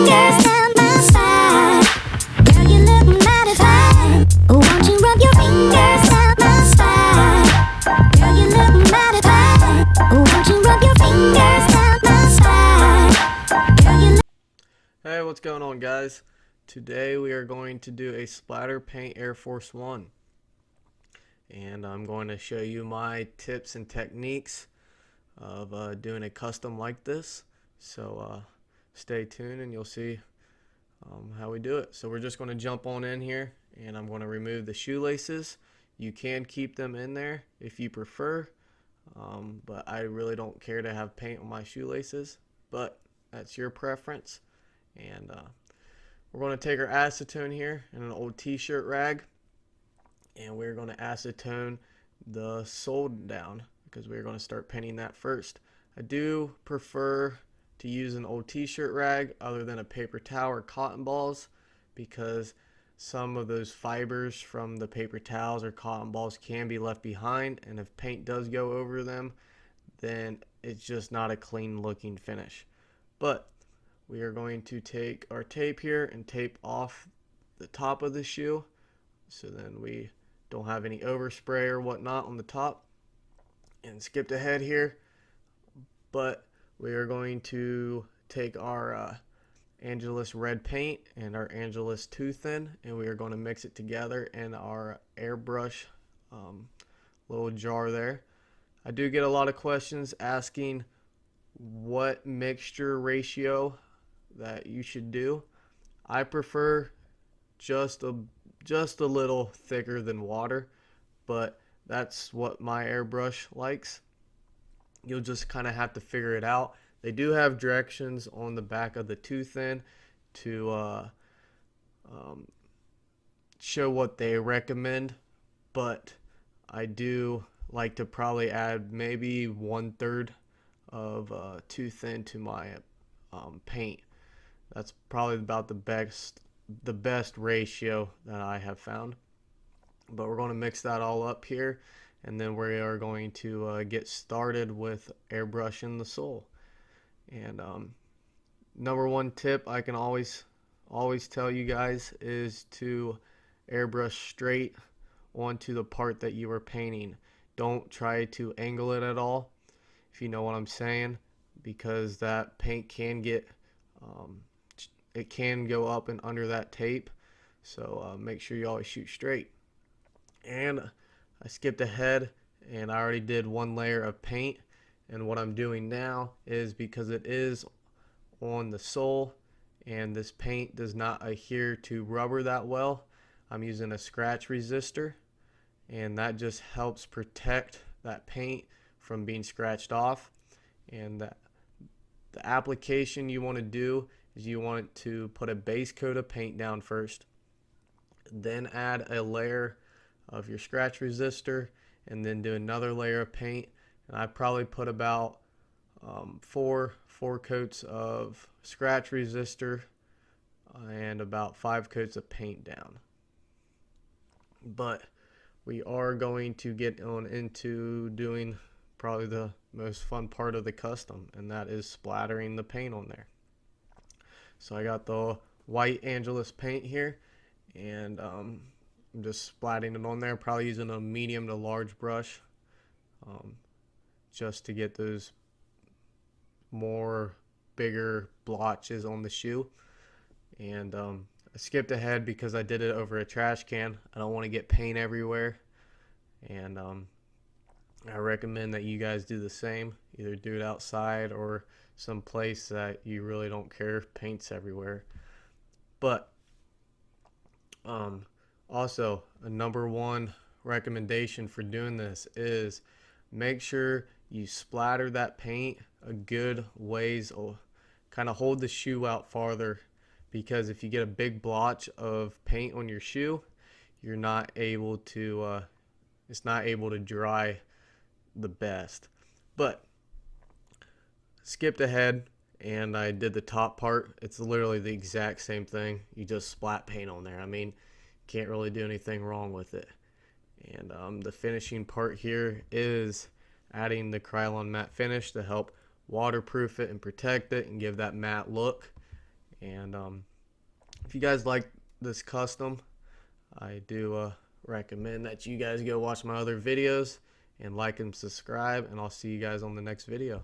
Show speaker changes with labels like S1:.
S1: fingers down my spine. Girl, you look mighty fine. Won't you rub your fingers down my spine? Girl, you look mighty fine. Won't you rub your fingers down my spine? Girl, you look.
S2: Hey, what's going on, guys? Today we are going to do a splatter paint Air Force One, and I'm going to show you my tips and techniques of doing a custom like this. So stay tuned and you'll see how we do it. So we're just going to jump on in here, and I'm going to remove the shoelaces. You can keep them in there if you prefer, but I really don't care to have paint on my shoelaces, but that's your preference. And we're going to take our acetone here in an old t-shirt rag, and we're going to acetone the sole down because we're going to start painting that first. I do prefer to use an old t-shirt rag other than a paper towel or cotton balls, because some of those fibers from the paper towels or cotton balls can be left behind, and if paint does go over them, then it's just not a clean looking finish. But we are going to take our tape here and tape off the top of the shoe, so then we don't have any overspray or whatnot on the top. And skipped ahead here, but we are going to take our Angelus red paint and our Angelus Too Thin, and we are going to mix it together in our airbrush little jar there. I do get a lot of questions asking what mixture ratio that you should do. I prefer just a little thicker than water, but that's what my airbrush likes. You'll just kind of have to figure it out. They do have directions on the back of the Too Thin to show what they recommend, but I do like to probably add maybe 1/3 of Too Thin to my paint. That's probably about the best ratio that I have found. But we're going to mix that all up here, and then we are going to get started with airbrushing the sole. And number one tip I can always tell you guys is to airbrush straight onto the part that you are painting. Don't try to angle it at all, if you know what I'm saying, because that paint can get it can go up and under that tape. So make sure you always shoot straight. And I skipped ahead and I already did one layer of paint, and what I'm doing now is, because it is on the sole and this paint does not adhere to rubber that well, I'm using a scratch resistor, and that just helps protect that paint from being scratched off. And the application you want to do is you want to put a base coat of paint down first, then add a layer of your scratch resistor, and then do another layer of paint. And I probably put about four coats of scratch resistor and about 5 coats of paint down. But we are going to get on into doing probably the most fun part of the custom, and that is splattering the paint on there. So I got the white Angelus paint here, and I'm just splatting it on there, probably using a medium to large brush, just to get those more bigger blotches on the shoe. And I skipped ahead because I did it over a trash can. I don't want to get paint everywhere, and I recommend that you guys do the same. Either do it outside or some place that you really don't care if paint's everywhere. But also, a number one recommendation for doing this is make sure you splatter that paint a good ways, or kind of hold the shoe out farther, because if you get a big blotch of paint on your shoe, you're not able to it's not able to dry the best. But skipped ahead and I did the top part. It's literally the exact same thing. You just splat paint on there. I mean, can't really do anything wrong with it. And the finishing part here is adding the Krylon matte finish to help waterproof it and protect it and give that matte look. And if you guys like this custom, I do recommend that you guys go watch my other videos and like and subscribe, and I'll see you guys on the next video.